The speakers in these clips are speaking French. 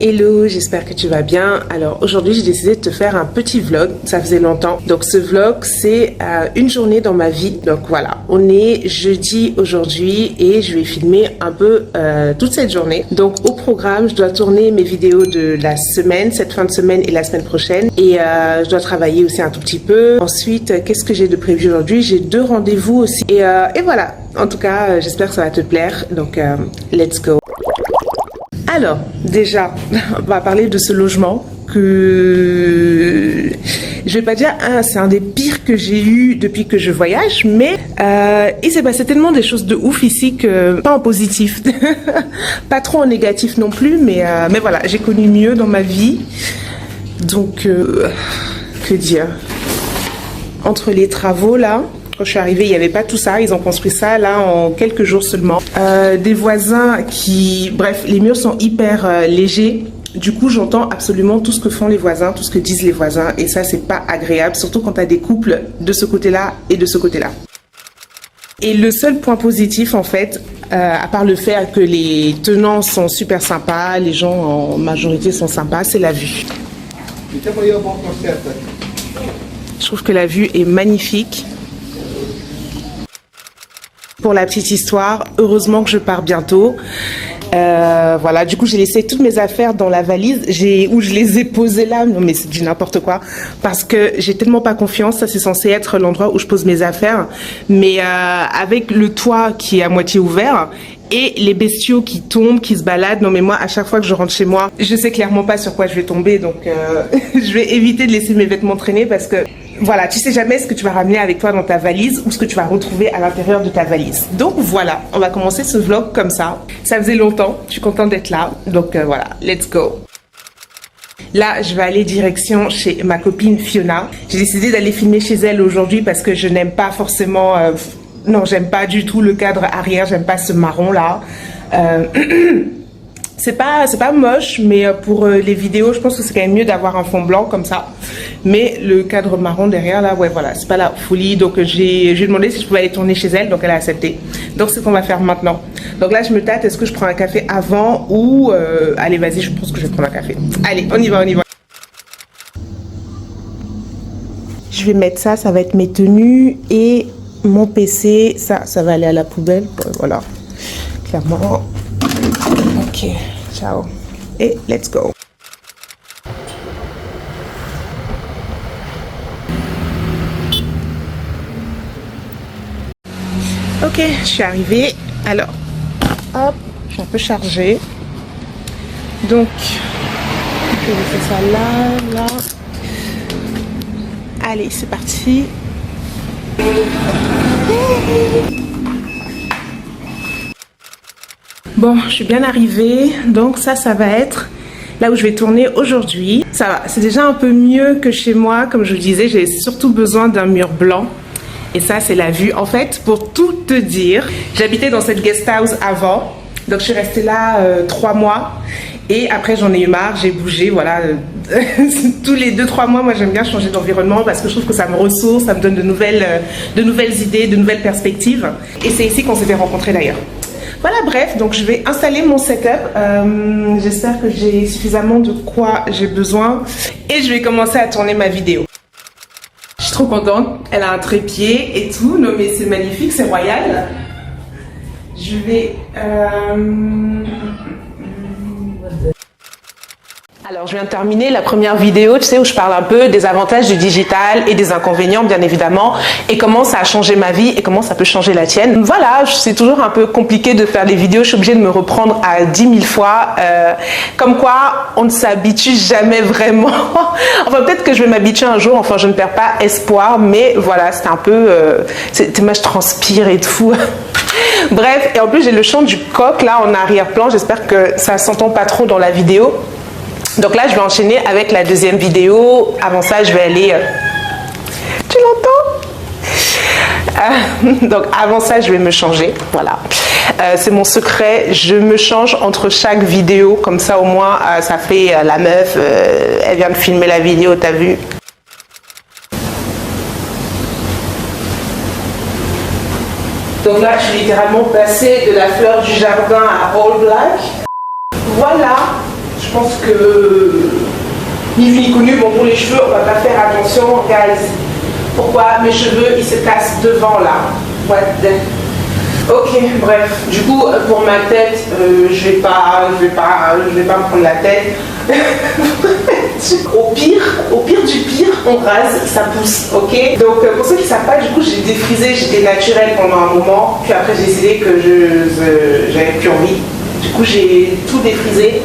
Hello, j'espère que tu vas bien. Alors aujourd'hui j'ai décidé de te faire un petit vlog, ça faisait longtemps. Donc ce vlog c'est une journée dans ma vie. Donc voilà, on est jeudi aujourd'hui et je vais filmer un peu toute cette journée. Donc au programme, je dois tourner mes vidéos de la semaine, cette fin de semaine et la semaine prochaine. Et je dois travailler aussi un tout petit peu. Ensuite, qu'est-ce que j'ai de prévu aujourd'hui? J'ai 2 rendez-vous aussi. Et voilà, en tout cas j'espère que ça va te plaire. Donc let's go. Alors, déjà, on va parler de ce logement que je vais pas dire, c'est un des pires que j'ai eu depuis que je voyage, mais il s'est passé tellement des choses de ouf ici que pas en positif, pas trop en négatif non plus, mais voilà, j'ai connu mieux dans ma vie. Donc, que dire? Entre les travaux là. Quand je suis arrivée, il n'y avait pas tout ça. Ils ont construit ça là en quelques jours seulement. Des voisins qui... Bref, les murs sont hyper légers. Du coup, j'entends absolument tout ce que font les voisins, tout ce que disent les voisins. Et ça, c'est pas agréable, surtout quand tu as des couples de ce côté-là et de ce côté-là. Et le seul point positif, en fait, à part le fait que les tenants sont super sympas, les gens en majorité sont sympas, c'est la vue. Je trouve que la vue est magnifique. Pour la petite histoire, heureusement que je pars bientôt. Voilà, du coup j'ai laissé toutes mes affaires dans la valise, où je les ai posées là, non mais c'est du n'importe quoi, parce que j'ai tellement pas confiance. Ça c'est censé être l'endroit où je pose mes affaires, mais avec le toit qui est à moitié ouvert et les bestiaux qui tombent, qui se baladent, non mais moi à chaque fois que je rentre chez moi, je sais clairement pas sur quoi je vais tomber, donc je vais éviter de laisser mes vêtements traîner parce que voilà, tu sais jamais ce que tu vas ramener avec toi dans ta valise ou ce que tu vas retrouver à l'intérieur de ta valise. Donc voilà, on va commencer ce vlog comme ça. Ça faisait longtemps, je suis contente d'être là. Donc voilà, let's go. Là, je vais aller direction chez ma copine Fiona. J'ai décidé d'aller filmer chez elle aujourd'hui parce que je n'aime pas forcément... non, j'aime pas du tout le cadre arrière, j'aime pas ce marron là. C'est pas moche, mais pour les vidéos, je pense que c'est quand même mieux d'avoir un fond blanc comme ça. Mais le cadre marron derrière, là, ouais, voilà, c'est pas la folie. Donc, j'ai demandé si je pouvais aller tourner chez elle, donc elle a accepté. Donc, c'est ce qu'on va faire maintenant. Donc là, je me tâte, est-ce que je prends un café avant ou... allez, vas-y, je pense que je vais prendre un café. Allez, on y va, on y va. Je vais mettre ça, ça va être mes tenues et mon PC. Ça va aller à la poubelle, voilà, clairement. Ok, ciao. Et let's go. Ok, je suis arrivée. Alors, hop, je suis un peu chargée. Donc, je vais laisser ça là, là. Allez, c'est parti. Bon, je suis bien arrivée, donc ça va être là où je vais tourner aujourd'hui. Ça va, c'est déjà un peu mieux que chez moi. Comme je vous disais, j'ai surtout besoin d'un mur blanc. Et ça, c'est la vue. En fait, pour tout te dire, j'habitais dans cette guest house avant. Donc, je suis restée là 3 mois. Et après, j'en ai eu marre, j'ai bougé, voilà. Tous les 2-3 mois, moi, j'aime bien changer d'environnement parce que je trouve que ça me ressource, ça me donne de nouvelles idées, de nouvelles perspectives. Et c'est ici qu'on s'était rencontrés d'ailleurs. Voilà, bref, donc je vais installer mon setup. J'espère que j'ai suffisamment de quoi j'ai besoin. Et je vais commencer à tourner ma vidéo. Je suis trop contente. Elle a un trépied et tout. Non mais c'est magnifique, c'est royal. Je vais... Alors, je viens de terminer la première vidéo, tu sais, où je parle un peu des avantages du digital et des inconvénients, bien évidemment, et comment ça a changé ma vie et comment ça peut changer la tienne. Voilà, c'est toujours un peu compliqué de faire des vidéos, je suis obligée de me reprendre à 10 000 fois. Comme quoi, on ne s'habitue jamais vraiment. Enfin, peut-être que je vais m'habituer un jour, enfin, je ne perds pas espoir, mais voilà, c'est un peu... moi, je transpire et tout. Bref, et en plus, j'ai le chant du coq, là, en arrière-plan. J'espère que ça ne s'entend pas trop dans la vidéo. Donc là, je vais enchaîner avec la deuxième vidéo. Avant ça, je vais aller... Tu l'entends? Donc avant ça, je vais me changer. Voilà. C'est mon secret. Je me change entre chaque vidéo. Comme ça, au moins, ça fait la meuf. Elle vient de filmer la vidéo, t'as vu? Donc là, je suis littéralement passée de la fleur du jardin à All Black. Voilà. Je pense que ni vu ni connu, bon pour les cheveux, on va pas faire attention, guys. Pourquoi mes cheveux ils se cassent devant là? What the... Ok, bref. Du coup, pour ma tête, je vais pas me prendre la tête. Au pire du pire, on rase, ça pousse, ok? Donc pour ceux qui ne savent pas, du coup j'ai défrisé, j'étais naturelle pendant un moment, puis après j'ai décidé que j'avais plus envie. Du coup j'ai tout défrisé.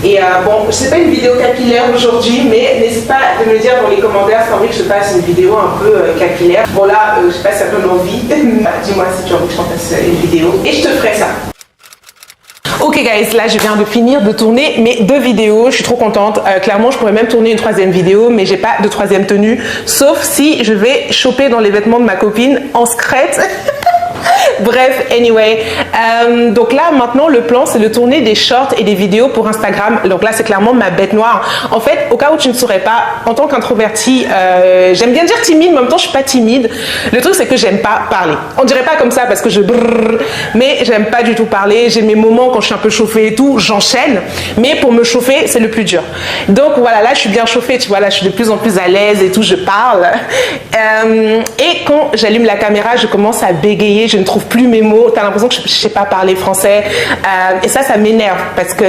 Et bon, c'est pas une vidéo capillaire aujourd'hui, mais n'hésite pas à me dire dans les commentaires si tu as envie que je te fasse une vidéo un peu capillaire. Bon là, je sais pas si ça donne envie, dis-moi si tu as envie que je t'en fasse une vidéo et je te ferai ça. Ok guys, là je viens de finir de tourner mes 2 vidéos, je suis trop contente. Clairement je pourrais même tourner une 3e vidéo, mais j'ai pas de 3e tenue, sauf si je vais choper dans les vêtements de ma copine en secrète. Bref, anyway. Donc là, maintenant, le plan, c'est de tourner des shorts et des vidéos pour Instagram. Donc là, c'est clairement ma bête noire. En fait, au cas où tu ne saurais pas, en tant qu'introvertie, j'aime bien dire timide, mais en même temps, je suis pas timide. Le truc, c'est que j'aime pas parler. On dirait pas comme ça parce que je brrr, mais j'aime pas du tout parler. J'ai mes moments quand je suis un peu chauffée et tout, j'enchaîne. Mais pour me chauffer, c'est le plus dur. Donc voilà, là, je suis bien chauffée. Tu vois, là, je suis de plus en plus à l'aise et tout, je parle. Et quand j'allume la caméra, je commence à bégayer. Je ne trouve plus mes mots, tu as l'impression que je ne sais pas parler français et ça m'énerve parce que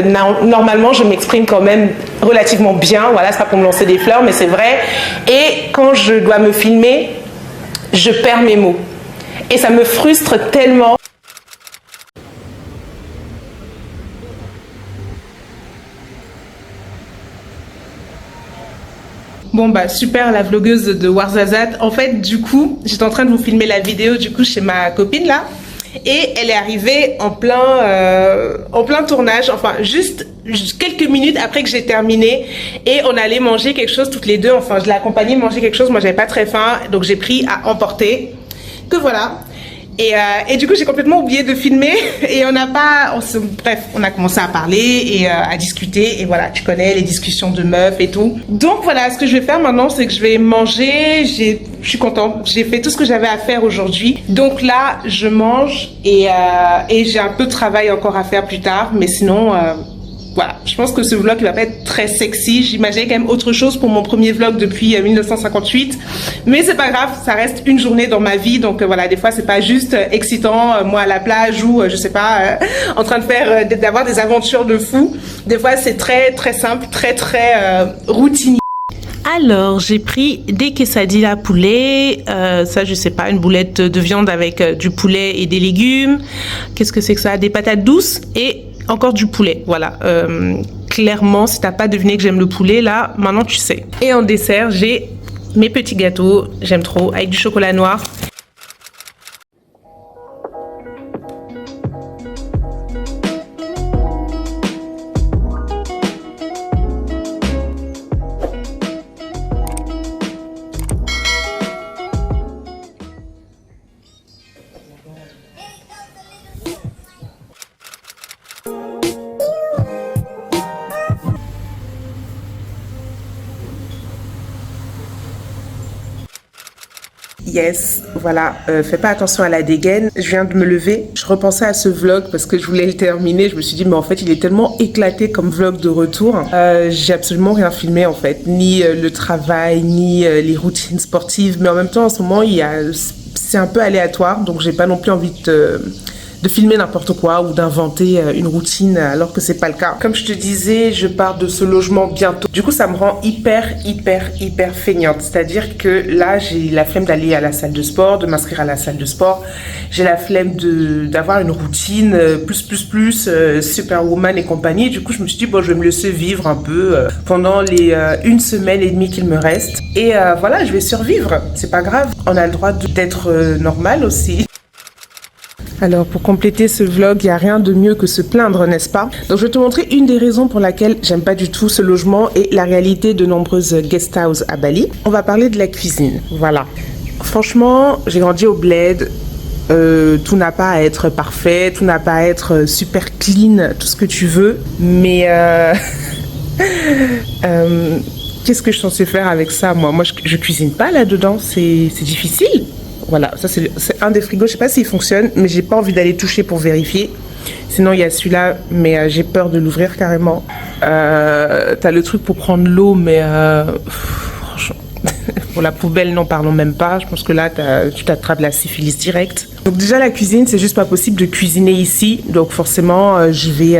normalement je m'exprime quand même relativement bien, voilà, c'est pas pour me lancer des fleurs mais c'est vrai, et quand je dois me filmer, je perds mes mots et ça me frustre tellement. Bon bah super la vlogueuse de Warzazat. En fait du coup j'étais en train de vous filmer la vidéo du coup chez ma copine là et elle est arrivée en plein tournage, enfin juste quelques minutes après que j'ai terminé et on allait manger quelque chose toutes les deux, enfin je l'ai accompagnée manger quelque chose, moi j'avais pas très faim donc j'ai pris à emporter, que voilà. Et du coup j'ai complètement oublié de filmer et bref on a commencé à parler et à discuter et voilà, tu connais les discussions de meufs et tout. Donc voilà, ce que je vais faire maintenant c'est que je vais manger, je suis contente, j'ai fait tout ce que j'avais à faire aujourd'hui. Donc là je mange et j'ai un peu de travail encore à faire plus tard, mais sinon voilà, je pense que ce vlog il va pas être très sexy. J'imaginais quand même autre chose pour mon premier vlog depuis 1958. Mais c'est pas grave, ça reste une journée dans ma vie. Donc voilà, des fois c'est pas juste excitant, moi à la plage ou je sais pas, en train de d'avoir des aventures de fou. Des fois c'est très très simple, très routinier. Alors, j'ai pris des quesadillas poulet, ça je sais pas, une boulette de viande avec du poulet et des légumes. Qu'est-ce que c'est que ça? Des patates douces et encore du poulet, voilà. Clairement, si t'as pas deviné que j'aime le poulet, là, maintenant tu sais. Et en dessert, j'ai mes petits gâteaux, j'aime trop, avec du chocolat noir. Yes, voilà, fais pas attention à la dégaine. Je viens de me lever, je repensais à ce vlog parce que je voulais le terminer. Je me suis dit mais en fait il est tellement éclaté comme vlog de retour. J'ai absolument rien filmé en fait, ni le travail, ni les routines sportives. Mais en même temps en ce moment c'est un peu aléatoire, donc j'ai pas non plus envie de filmer n'importe quoi ou d'inventer une routine alors que c'est pas le cas. Comme je te disais, je pars de ce logement bientôt. Du coup, ça me rend hyper feignante. C'est-à-dire que là, j'ai la flemme d'aller à la salle de sport, de m'inscrire à la salle de sport. J'ai la flemme d'avoir une routine plus Superwoman et compagnie. Du coup, je me suis dit, bon, je vais me laisser vivre un peu pendant les 1 semaine et demie qu'il me reste. Et voilà, je vais survivre. C'est pas grave. On a le droit d'être normal aussi. Alors pour compléter ce vlog, il n'y a rien de mieux que se plaindre, n'est-ce pas? Donc je vais te montrer une des raisons pour laquelle j'aime pas du tout ce logement et la réalité de nombreuses guest houses à Bali. On va parler de la cuisine, voilà. Franchement, j'ai grandi au bled, tout n'a pas à être parfait, tout n'a pas à être super clean, tout ce que tu veux, mais qu'est-ce que je suis censée faire avec ça, moi? Moi je cuisine pas là-dedans, c'est difficile. Voilà, ça c'est un des frigos, je sais pas s'il fonctionne, mais j'ai pas envie d'aller toucher pour vérifier. Sinon, il y a celui-là, mais j'ai peur de l'ouvrir carrément. T'as le truc pour prendre l'eau, mais franchement, pour la poubelle, non, parlons même pas. Je pense que là, tu t'attrapes la syphilis directe. Donc déjà, la cuisine, c'est juste pas possible de cuisiner ici. Donc forcément, je vais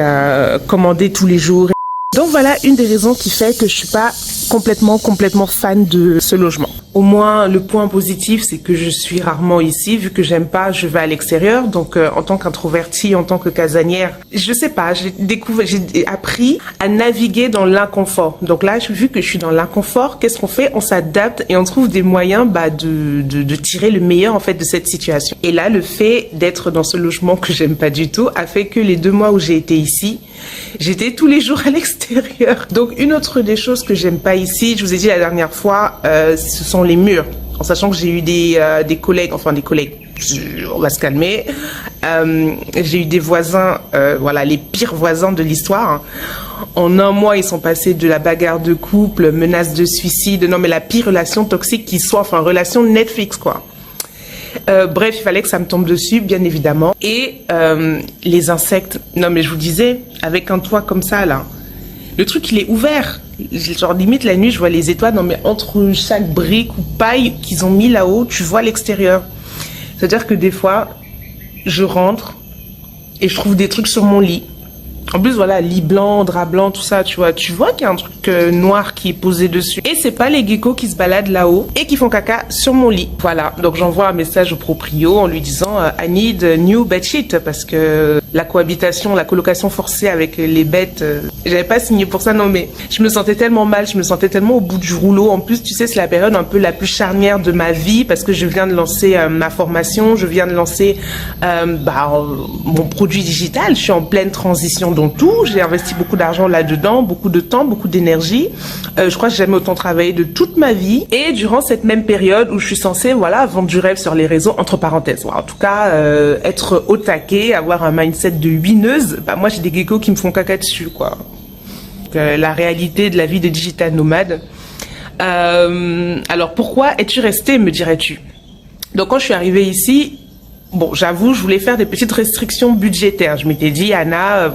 commander tous les jours. Donc voilà une des raisons qui fait que je suis pas complètement fan de ce logement. Au moins, le point positif, c'est que je suis rarement ici. Vu que j'aime pas, je vais à l'extérieur. Donc, en tant qu'introvertie, en tant que casanière, je sais pas, j'ai appris à naviguer dans l'inconfort. Donc là, vu que je suis dans l'inconfort, qu'est-ce qu'on fait? On s'adapte et on trouve des moyens, de tirer le meilleur, en fait, de cette situation. Et là, le fait d'être dans ce logement que j'aime pas du tout a fait que les 2 mois où j'ai été ici, j'étais tous les jours à l'extérieur. Donc, une autre des choses que j'aime pas ici, je vous ai dit la dernière fois, ce sont les murs. En sachant que j'ai eu des collègues, on va se calmer. J'ai eu des voisins, les pires voisins de l'histoire. En un mois, ils sont passés de la bagarre de couple, menace de suicide, non mais la pire relation toxique qui soit, enfin relation Netflix quoi. Bref, il fallait que ça me tombe dessus, bien évidemment. Et les insectes, non mais je vous disais, avec un toit comme ça là, le truc il est ouvert. Genre limite la nuit je vois les étoiles, non mais entre chaque brique ou paille qu'ils ont mis là-haut, tu vois l'extérieur. C'est-à-dire que des fois, je rentre et je trouve des trucs sur mon lit. En plus, voilà, lit blanc, drap blanc, tout ça, tu vois qu'il y a un truc noir qui est posé dessus. Et c'est pas les geckos qui se baladent là-haut et qui font caca sur mon lit. Voilà, donc j'envoie un message au proprio en lui disant I need a new bedsheet parce que la cohabitation, la colocation forcée avec les bêtes, j'avais pas signé pour ça, non mais je me sentais tellement mal, je me sentais tellement au bout du rouleau. En plus, tu sais, c'est la période un peu la plus charnière de ma vie parce que je viens de lancer ma formation, je viens de lancer mon produit digital, je suis en pleine transition dans tout, j'ai investi beaucoup d'argent là-dedans, beaucoup de temps, beaucoup d'énergie. Je crois que j'ai jamais autant travaillé de toute ma vie. Et durant cette même période où je suis censée, vendre du rêve sur les réseaux, entre parenthèses. En tout cas, être au taquet, avoir un mindset de wineuse. Moi, j'ai des geckos qui me font caca dessus, quoi. Donc, la réalité de la vie de digital nomade. Alors, pourquoi es-tu restée, me dirais-tu? Donc, quand je suis arrivée ici, bon, j'avoue, je voulais faire des petites restrictions budgétaires. Je m'étais dit, Anna,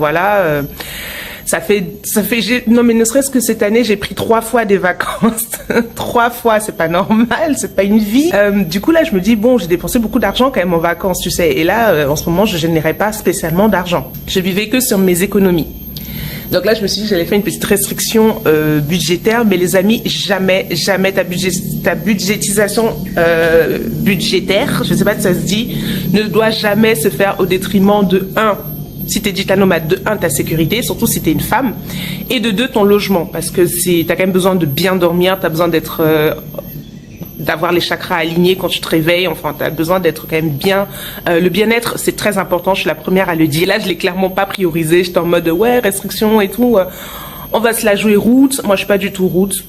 non mais ne serait-ce que cette année, j'ai pris 3 fois des vacances. 3 fois, c'est pas normal, c'est pas une vie. Du coup, là, je me dis, bon, j'ai dépensé beaucoup d'argent quand même en vacances, tu sais. Et là, en ce moment, je générais pas spécialement d'argent. Je vivais que sur mes économies. Donc là, je me suis dit que j'allais faire une petite restriction budgétaire, mais les amis, jamais ta budgétisation budgétaire, je sais pas si ça se dit, ne doit jamais se faire au détriment de 1, si t'es digital nomade, de 1, ta sécurité, surtout si t'es une femme, et de 2, ton logement, parce que t'as quand même besoin de bien dormir, t'as besoin d'avoir les chakras alignés quand tu te réveilles, enfin t'as besoin d'être quand même bien. Le bien-être, c'est très important, je suis la première à le dire. Là, je l'ai clairement pas priorisé, j'étais en mode restriction et tout. On va se la jouer route. Moi, je suis pas du tout route.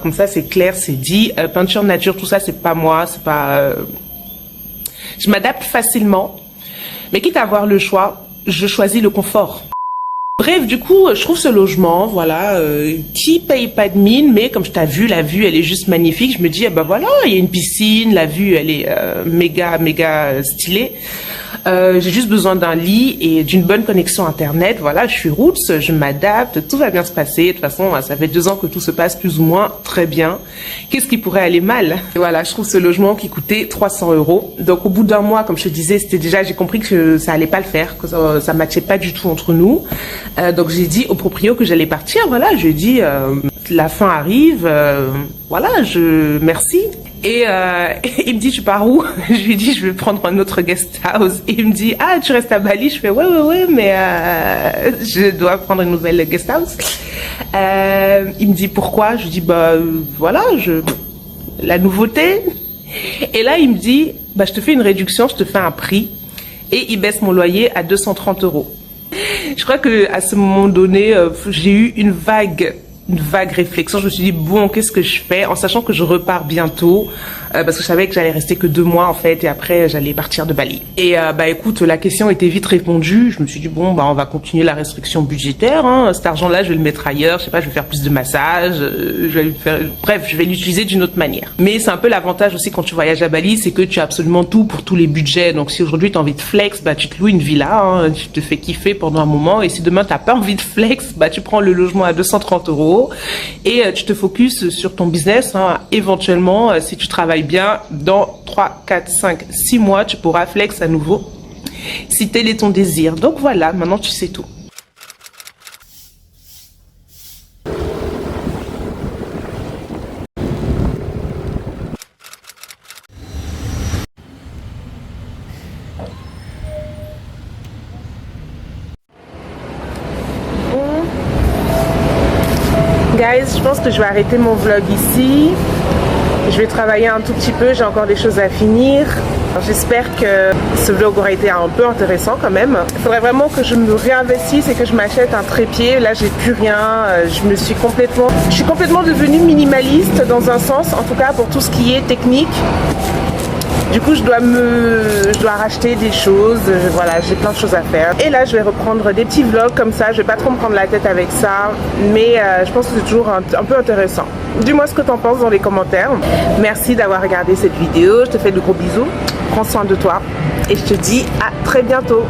Comme ça, c'est clair, c'est dit. Peinture nature, tout ça, c'est pas moi, c'est pas. Je m'adapte facilement, mais quitte à avoir le choix, je choisis le confort. Bref, du coup, je trouve ce logement, qui paye pas de mine, mais comme je t'ai vu, la vue, elle est juste magnifique. Je me dis, il y a une piscine, la vue, elle est méga stylée. J'ai juste besoin d'un lit et d'une bonne connexion internet. Voilà, je suis roots, je m'adapte, tout va bien se passer. De toute façon, ça fait 2 ans que tout se passe plus ou moins très bien. Qu'est-ce qui pourrait aller mal? Et voilà, je trouve ce logement qui coûtait 300 €. Donc au bout d'un mois, comme je te disais, j'ai compris que ça allait pas le faire, que ça matchait pas du tout entre nous. Donc j'ai dit au proprio que j'allais partir. Voilà, je lui ai dit la fin arrive. Merci. Et il me dit, tu pars où? Je lui dis, je vais prendre un autre guest house. Et il me dit, ah, tu restes à Bali? Je fais, ouais, mais je dois prendre une nouvelle guest house. Il me dit, pourquoi? Je lui dis, la nouveauté. Et là, il me dit, je te fais une réduction, je te fais un prix. Et il baisse mon loyer à 230 €. Je crois que à ce moment donné, j'ai eu une vague une vague réflexion. Je me suis dit, bon, qu'est-ce que je fais? En sachant que je repars bientôt, parce que je savais que j'allais rester que 2 mois, en fait, et après, j'allais partir de Bali. Et écoute, la question était vite répondue. Je me suis dit, bon, on va continuer la restriction budgétaire. Hein. Cet argent-là, je vais le mettre ailleurs. Je sais pas, je vais faire plus de massages. Bref, je vais l'utiliser d'une autre manière. Mais c'est un peu l'avantage aussi quand tu voyages à Bali, c'est que tu as absolument tout pour tous les budgets. Donc, si aujourd'hui, tu as envie de flex, tu te loues une villa, hein, tu te fais kiffer pendant un moment. Et si demain, t'as pas envie de flex, tu prends le logement à 230 € et tu te focuses sur ton business. Hein. Éventuellement, si tu travailles bien, dans 3, 4, 5, 6 mois, tu pourras flex à nouveau si tel est ton désir. Donc voilà, maintenant tu sais tout. Guys, je pense que je vais arrêter mon vlog ici. Je vais travailler un tout petit peu, j'ai encore des choses à finir. J'espère que ce vlog aura été un peu intéressant quand même. Il faudrait vraiment que je me réinvestisse et que je m'achète un trépied. Là, j'ai plus rien. Je suis complètement devenue minimaliste dans un sens, en tout cas pour tout ce qui est technique. Du coup, je dois racheter des choses. Voilà, j'ai plein de choses à faire. Et là, je vais reprendre des petits vlogs comme ça. Je vais pas trop me prendre la tête avec ça. Mais je pense que c'est toujours un peu intéressant. Dis-moi ce que tu en penses dans les commentaires. Merci d'avoir regardé cette vidéo. Je te fais de gros bisous. Prends soin de toi. Et je te dis à très bientôt.